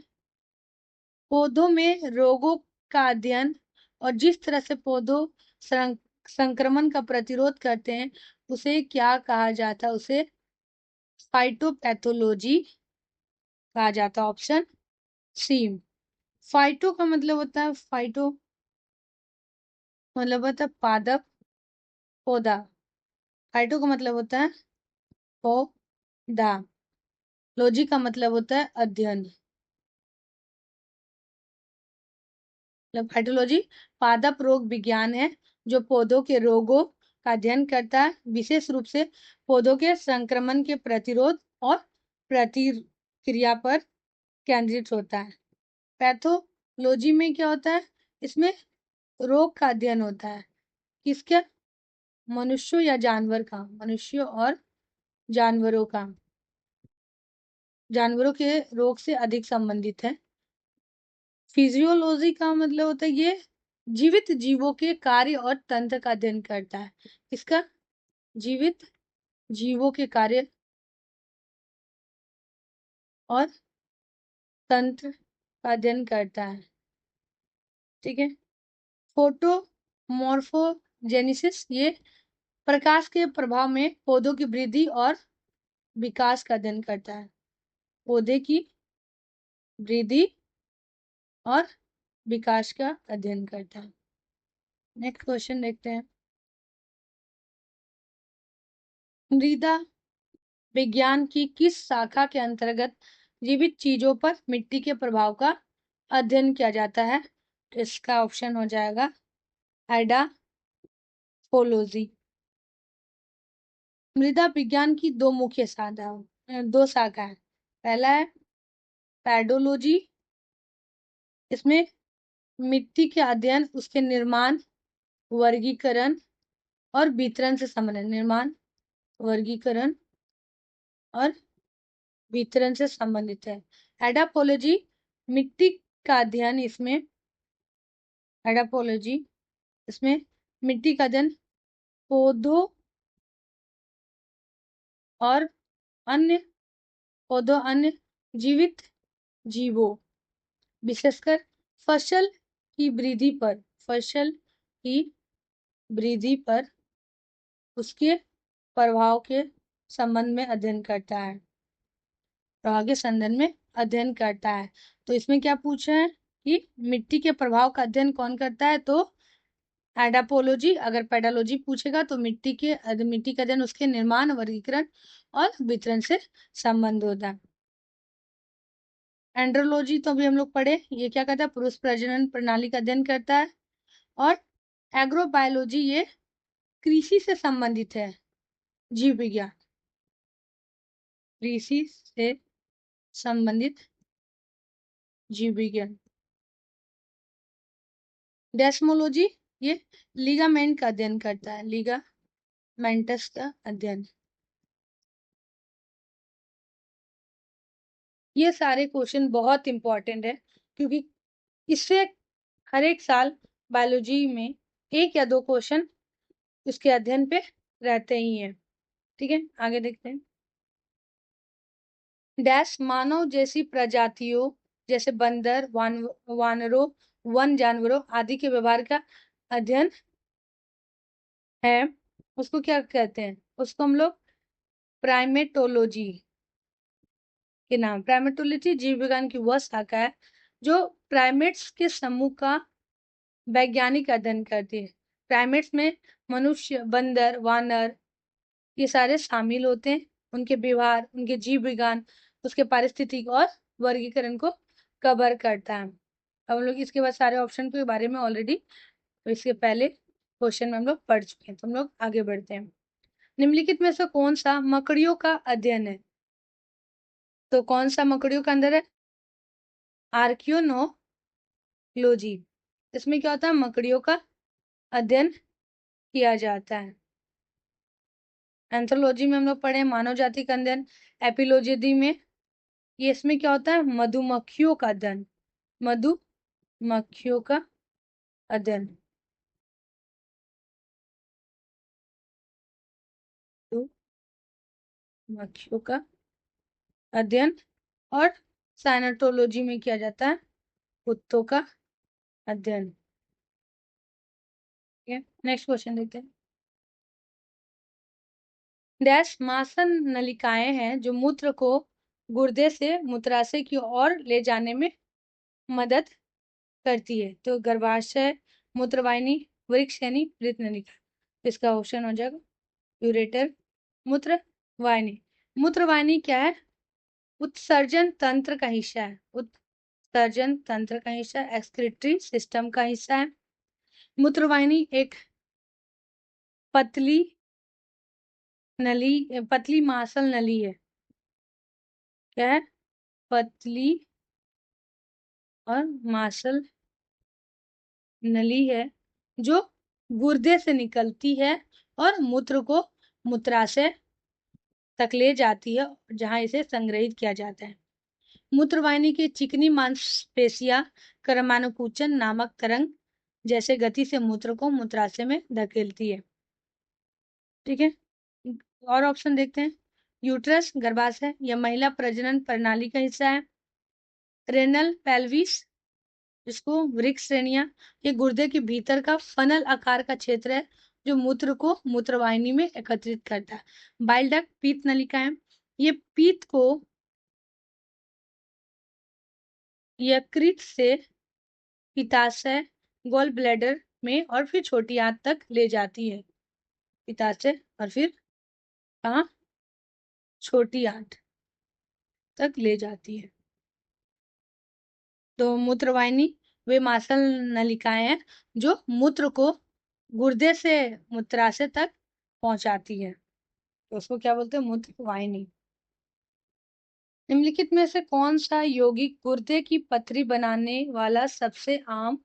पौधों में रोगों का अध्ययन और जिस तरह से पौधों संक्रमण का प्रतिरोध करते हैं उसे क्या कहा जाता है? उसे फाइटोपैथोलॉजी कहा जाता है। Option C. फाइटो का मतलब होता है, फाइटो मतलब होता है पादप, पौधा। फाइटो का मतलब होता है पौधा। लॉजी का मतलब होता है अध्ययन। मतलब फाइटोलॉजी पादप रोग विज्ञान है, जो पौधों के रोगों का अध्ययन करता है, विशेष रूप से पौधों के संक्रमण के प्रतिरोध और प्रतिक्रिया पर केंद्रित होता है। पैथोलॉजी में क्या होता है? इसमें रोग का अध्ययन होता है, किसके? मनुष्यों या जानवर का, मनुष्यों और जानवरों का, जानवरों के रोग से अधिक संबंधित है। फिजियोलॉजी का मतलब होता है ये जीवित जीवों के कार्य और तंत्र का अध्ययन करता है। इसका जीवित जीवों के कार्य और तंत्र का अध्ययन करता है। ठीक है, फोटोमॉर्फोजेनेसिस, ये प्रकाश के प्रभाव में पौधों की वृद्धि और विकास का अध्ययन करता है। पौधे की वृद्धि और विकास का अध्ययन करता है। नेक्स्ट क्वेश्चन देखते हैं, मृदा विज्ञान की किस शाखा के अंतर्गत जीवित चीजों पर मिट्टी के प्रभाव का अध्ययन किया जाता है? तो इसका ऑप्शन हो जाएगा एडाफोलॉजी। मृदा विज्ञान की दो मुख्य शाखा है। पहला है पैडोलॉजी, इसमें मिट्टी के अध्ययन, उसके निर्माण, वर्गीकरण और वितरण से संबंधित, निर्माण, वर्गीकरण और वितरण से संबंधित है। एडापोलॉजी मिट्टी का अध्ययन, इसमें एडापोलॉजी, इसमें मिट्टी का अध्ययन पौधों और अन्य जीवित जीवों, विशेषकर फसल की वृद्धि पर उसके प्रभाव के संबंध में अध्ययन करता है, प्रभाव के संबंध में अध्ययन करता है। तो इसमें क्या पूछा है कि मिट्टी के प्रभाव का अध्ययन कौन करता है? तो एडापोलॉजी। अगर पेडालॉजी पूछेगा तो मिट्टी का अध्ययन उसके निर्माण, वर्गीकरण और वितरण से संबंध होता है। एंड्रोलॉजी तो अभी हम लोग पढ़े, ये क्या करता है? पुरुष प्रजनन प्रणाली का अध्ययन करता है। और एग्रोबायोलॉजी, ये कृषि से संबंधित है, जीव विज्ञान। कृषि से संबंधित जीव विज्ञान। डेस्मोलॉजी ये लिगामेंट का अध्ययन करता है, लिगामेंटस का अध्ययन। ये सारे क्वेश्चन बहुत इंपॉर्टेंट है क्योंकि इससे हर एक साल बायोलॉजी में 1 या 2 क्वेश्चन उसके अध्ययन पे रहते ही हैं। ठीक है, आगे देखते हैं। डैश मानव जैसी प्रजातियों जैसे बंदर, वानरों, वन जानवरों आदि के व्यवहार का अध्ययन है, उसको क्या कहते हैं? उसको हम लोग प्राइमेटोलॉजी के नाम। प्राइमेटोलॉजी जीव विज्ञान की वह शाखा है जो प्राइमेट्स के समूह का वैज्ञानिक अध्ययन करती है। प्राइमेट्स में मनुष्य, बंदर, वानर ये सारे शामिल होते हैं। उनके व्यवहार, उनके जीव विज्ञान, उसके पारिस्थितिक और वर्गीकरण को कवर करता है। अब हम लोग इसके बाद सारे ऑप्शन के बारे में ऑलरेडी इसके पहले क्वेश्चन में हम लोग पढ़ चुके हैं, तो हम लोग आगे बढ़ते हैं। निम्नलिखित में से कौन सा मकड़ियों का अध्ययन है? तो कौन सा मकड़ियों का अंदर है? आर्कियोनोलॉजी। इसमें क्या होता है? मकड़ियों का अध्ययन किया जाता है। एंथ्रोलॉजी में हम लोग पढ़े मानव जाति का अध्ययन। एपिलॉजी में ये इसमें क्या होता है? मधुमक्खियों का अध्ययन, मधुमक्खियों का अध्ययन। मधुमक्खियों का अध्ययन। और साइनेटोलॉजी में किया जाता है कुत्तों का अध्ययन। ठीक है, नेक्स्ट क्वेश्चन देखते हैं। डैश मासन नलिकाएं हैं जो मूत्र को गुर्दे से मूत्राशय की ओर ले जाने में मदद करती है। तो गर्भाशय, मूत्रवाहिनी, वृक्कशयनी, वृत्त नलिका। इसका ऑप्शन हो जाएगा यूरेटर, मूत्रवाहिनी। मूत्रवाहिनी क्या है? उत्सर्जन तंत्र का हिस्सा है। उत्सर्जन तंत्र का हिस्सा, एक्सक्रीटरी सिस्टम का हिस्सा है। मूत्रवाहिनी एक पतली नली, पतली मांसल नली है। क्या है? पतली और मांसल नली है जो गुर्दे से निकलती है और मूत्र को मूत्राशय तक ले जाती है, जहां इसे संग्रहित किया जाता है। मूत्रवाहिनी की चिकनी मांसपेशियां क्रमानुकुंचन नामक तरंग जैसे गति से मूत्र को मूत्राशय में धकेलती है। ठीक है, और ऑप्शन देखते हैं। यूट्रस गर्भाशय यह महिला प्रजनन प्रणाली का हिस्सा है। रेनल पेल्विस जिसको वृक्क श्रेणियां, ये गुर्दे के भीतर का फनल आकार का क्षेत्र है जो मूत्र को मूत्रवाहिनी में एकत्रित करता है। बाइल डक्ट पीत नलिका है, ये पीत को यकृत से पित्ताशय, गॉल ब्लैडर में और फिर छोटी आंत तक ले जाती है। पित्ताशय और फिर कहाँ? छोटी आंत तक ले जाती है। तो मूत्रवाहिनी वे मांसल नलिकाएं हैं जो मूत्र को गुर्दे से मूत्राशय तक पहुंचाती है, तो उसको क्या बोलते हैं? मूत्रवाहिनी। निम्नलिखित में से कौन सा यौगिक गुर्दे की पथरी बनाने वाला सबसे आम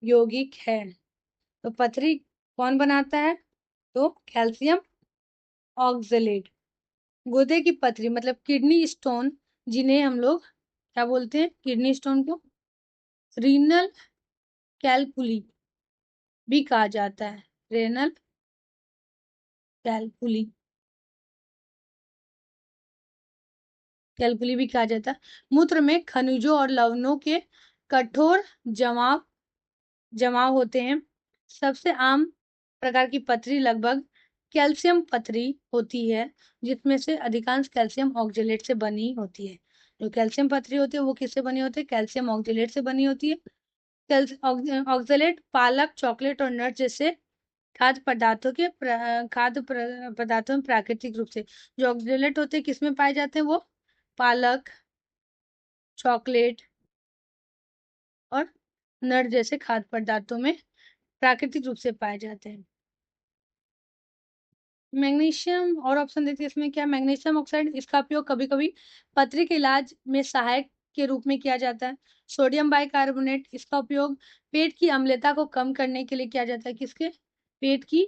यौगिक है? तो पथरी कौन बनाता है? तो कैल्शियम ऑक्सलेट। गुर्दे की पथरी मतलब किडनी स्टोन, जिन्हें हम लोग क्या बोलते हैं? किडनी स्टोन को रीनल कैलकुली भी कहा जाता है। रेनल कैलकुली, कैलकुली भी कहा जाता है। मूत्र में खनिजों और लवणों के कठोर जमाव जमाव होते हैं। सबसे आम प्रकार की पथरी लगभग कैल्शियम पथरी होती है, जिसमें से अधिकांश कैल्शियम ऑक्जेलेट से बनी होती है। जो कैल्शियम पथरी होती है वो किससे बनी होती है? कैल्शियम ऑक्जेलेट से बनी होती है। ऑक्जेलेट पालक, चॉकलेट और नट जैसे खाद्य पदार्थों के पदार्थों में प्राकृतिक रूप से जो ऑक्जेलेट होते हैं किसमें पाए जाते हैं? वो पालक, चॉकलेट और नट जैसे खाद्य पदार्थों में प्राकृतिक रूप से पाए जाते हैं। मैग्नीशियम और ऑप्शन देखते हैं इसमें क्या, मैग्नीशियम ऑक्साइड, इसका उपयोग कभी कभी पथरी के इलाज में सहायक के रूप में किया जाता है। सोडियम बाइकार्बोनेट, इसका उपयोग पेट की अम्लता को कम करने के लिए किया जाता है। किसके, पेट की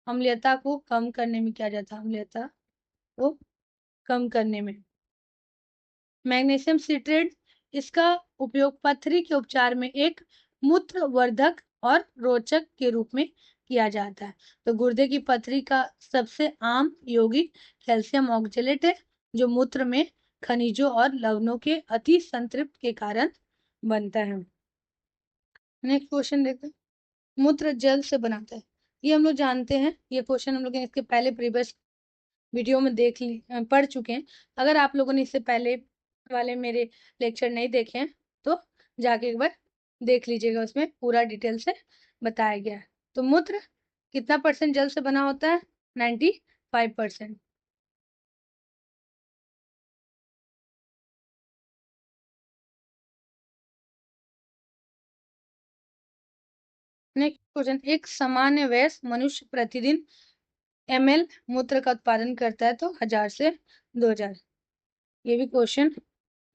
अम्लता को कम करने में किया जाता है, अम्लता को कम करने में। मैग्नीशियम सिट्रेट, इसका उपयोग पथरी के उपचार में एक मूत्रवर्धक और रोचक के रूप में किया जाता है। तो गुर्दे की पथरी का सबसे आम यौगिक कैल्शियम ऑक्जेलेट है, जो मूत्र में खनिजों और लवणों के अति संतृप्त के कारण बनता है। नेक्स्ट क्वेश्चन देखते हैं, मूत्र जल से बनाता है। ये हम लोग जानते हैं, ये क्वेश्चन हम लोग इसके पहले प्रीवियस वीडियो में पढ़ चुके हैं। अगर आप लोगों ने इससे पहले वाले मेरे लेक्चर नहीं देखे हैं तो जाके एक बार देख लीजिएगा, उसमें पूरा डिटेल से बताया गया है। तो मूत्र कितना % जल से बना होता है, 95%। नेक्स्ट क्वेश्चन, एक सामान्य वयस्क मनुष्य प्रतिदिन ml मूत्र का उत्पादन करता है, तो 1000 से 2000। ये भी क्वेश्चन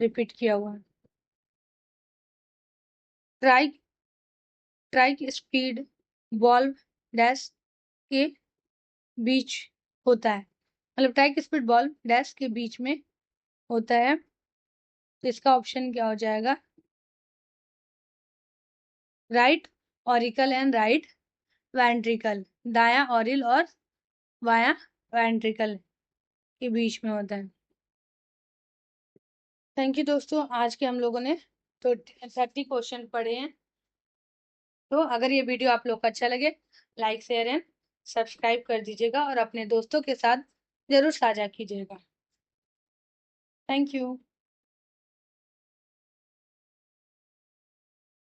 रिपीट किया हुआ है। ट्राई ट्राइक स्पीड बॉल्व डैश के बीच होता है, मतलब ट्राइक स्पीड बॉल्व डैश के बीच में होता है। तो इसका ऑप्शन क्या हो जाएगा, right auricle and right ventricle, दाया ऑरिल और बाया वेंट्रिकल के बीच में होता है। थैंक यू दोस्तों, आज के हम लोगों ने तो 30 क्वेश्चन पढ़े हैं। तो अगर ये वीडियो आप लोग को अच्छा लगे, लाइक शेयर एंड सब्सक्राइब कर दीजिएगा और अपने दोस्तों के साथ जरूर साझा कीजिएगा। Thank you.